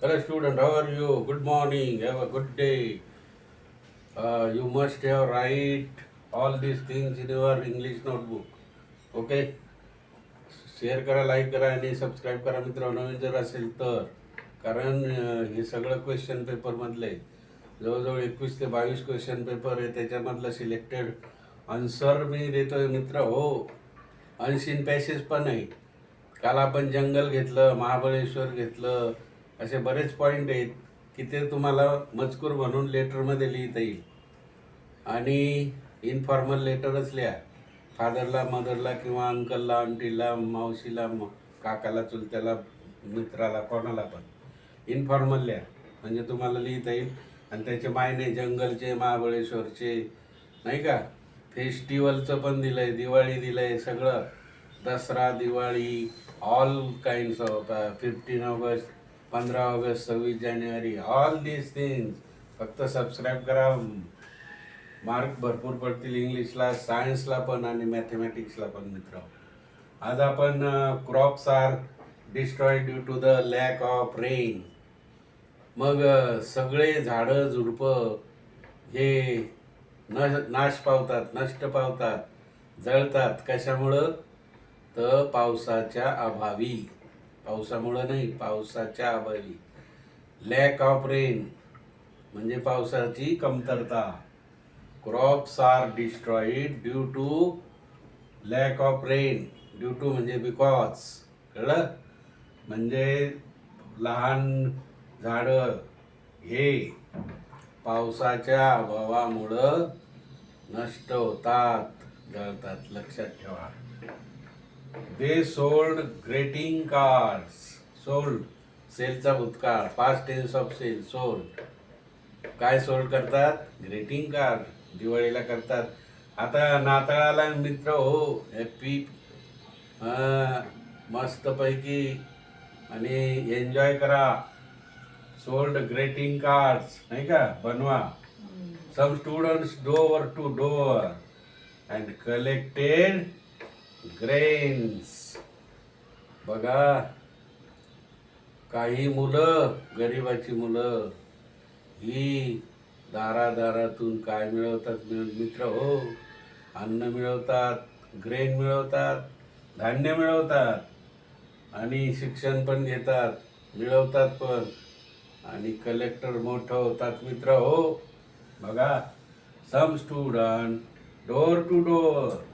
Hello student, how are you? Good morning, have a good day. You must have write all these things in your English notebook. Okay? Share करा, like करा आणि subscribe करा मित्र, नवीन जर असेल तर. कारण हे सगळं क्वेश्चन पेपरमधले जवळजवळ 21 ते 22 क्वेश्चन पेपर आहे. त्याच्यामधलं सिलेक्टेड आन्सर मी देतोय मित्र. हो, अनसीन पॅसेज पण आहे. काल आपण जंगल घेतलं, महाबळेश्वर घेतलं, असे बरेच पॉईंट आहेत की ते तुम्हाला मजकूर म्हणून लेटरमध्ये लिहिता येईल. आणि इनफॉर्मल लेटरच लिहा. फादरला, मदरला किंवा अंकलला, आंटीला, मावशीला, काकाला, चुलत्याला, मित्राला, कोणाला पण इनफॉर्मल लिहा, म्हणजे तुम्हाला लिहिता येईल. आणि त्याचे मायने जंगलचे, महाबळेश्वरचे, नाही का, फेस्टिवलचं पण दिलं आहे, दिवाळी दिलं आहे सगळं, Dussehra, Diwali, all kinds of 15 August, 15 August, 26 जानेवारी, ऑल दीज थिंग्स. फक्त सबस्क्राईब करा, मार्क भरपूर पडतील इंग्लिशला, सायन्सला पण आणि मॅथमॅटिक्सला पण मित्र. आज आपण crops are destroy due to the lack of rain. मग सगळे झाडं झुडपं हे नाश पावतात, नष्ट पावतात, जळतात. कशामुळं? तर पावसाच्या अभावी. पावसामुळं नाही, पावसाच्या अभावी. लॅक ऑफ रेन म्हणजे पावसाची कमतरता. Crops are destroyed due to lack of rain. Due to म्हणजे बिकॉज, कळलं? म्हणजे लहान झाडं हे पावसाच्या अभावामुळं नष्ट होतात, जळतात. लक्षात ठेवा. They sold greeting cards. Sold, सेलचा भूतकाळ, past tense of sell. Sold, काय सोल्ड करतात? Greeting card. दिवाळीला करतात. आता नाताळाला मित्र हो, हॅपी मस्तपैकी आणि एन्जॉय करा. सोल्ड ग्रेटिंग कार्ड्स, नाही का, बनवा. Some students door to door and collected grains. बघा, काही मुलं, गरिबाची मुलं, ही दारादारातून काय मिळवतात मित्र हो? अन्न मिळवतात, ग्रेन मिळवतात, धान्य मिळवतात आणि शिक्षण पण घेतात, मिळवतात पण, आणि कलेक्टर मोठं होतात मित्र हो. बघा, some student door to door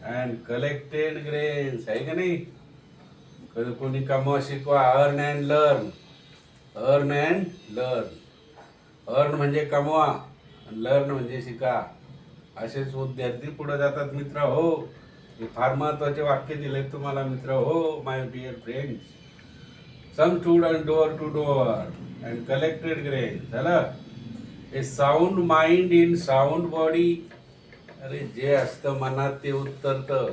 and collected grains. आहे का नाही? कोणी कमवा, शिकवा. Earn and learn. Earn and learn. Earn म्हणजे कमवा, लर्न म्हणजे शिका. असेच विद्यार्थी पुढे जातात मित्र हो. हे फार महत्वाचे वाक्य दिले तुम्हाला मित्र हो, my dear friends. Some student door to door and collected grain. झालं. A sound mind in sound body. अरे, जे असतं मनात ते उतरतं.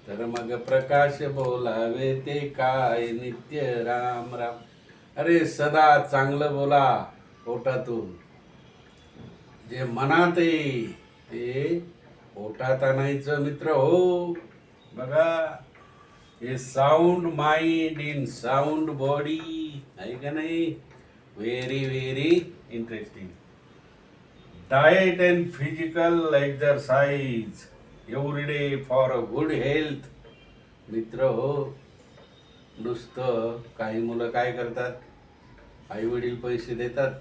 तर मग प्रकाश बोलावे ते काय, नित्य राम राम. अरे, सदा चांगलं बोला पोटातून. जे मनात आहे ते पोटात आणायचं मित्र हो. बघा, हे sound mind in sound body, आहे का नाही? Very very interesting. Diet and physical exercise every day for a good health. मित्र हो, नुसतं काही मुलं काय करतात? आई वडील पैसे देतात,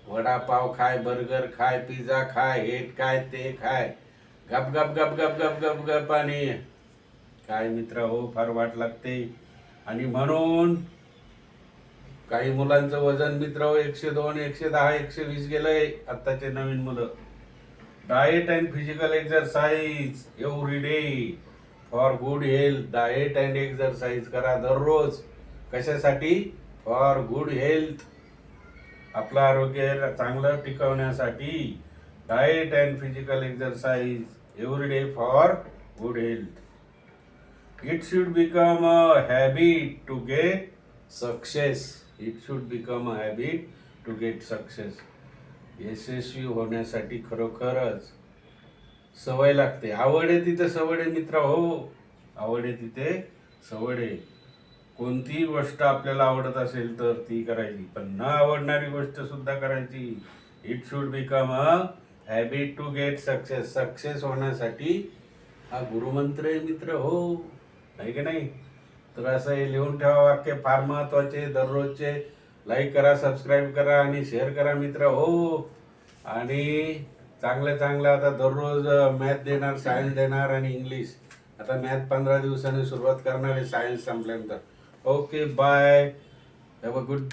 वडापाव खाय, बर्गर खाय, पिझ्झा खाय, हे काय ते खाय, गप गप गप गप गप गप गप. आणि काय मित्र हो, फार वाट लागते. आणि म्हणून काही मुलांचं वजन मित्र हो 102, 110, 120 गेलंय आत्ताचे नवीन मुलं. Diet and physical exercise every day for good health. Diet and exercise करा दररोज. कशासाठी? For good health. आपलं आरोग्य चांगलं टिकवण्यासाठी. Diet and physical exercise every day for good health. It should become a habit to get success. It should become a habit to get success. यशस्वी होण्यासाठी खरोखरच सवय लागते. आवड आहे तिथे सवड आहे मित्र हो. आवड आहे तिथे सवड आहे. कोणतीही गोष्ट आपल्याला आवडत असेल तर ती करायची, पण न आवडणारी गोष्ट सुद्धा करायची. It should become a habit to get success. Success होण्यासाठी हा गुरुमंत्र आहे मित्र हो, आहे की नाही? तर असं हे लिहून ठेवा वाक्य, फार महत्वाचे. दररोजचे लाईक करा, सबस्क्राईब करा आणि शेअर करा मित्र हो. आणि चांगलं चांगलं आता दररोज मॅथ देणार, सायन्स देणार आणि इंग्लिश. आता मॅथ 15 दिवसांनी सुरुवात करणार आहे सायन्स संपल्यानंतर. Okay bye, have a good day.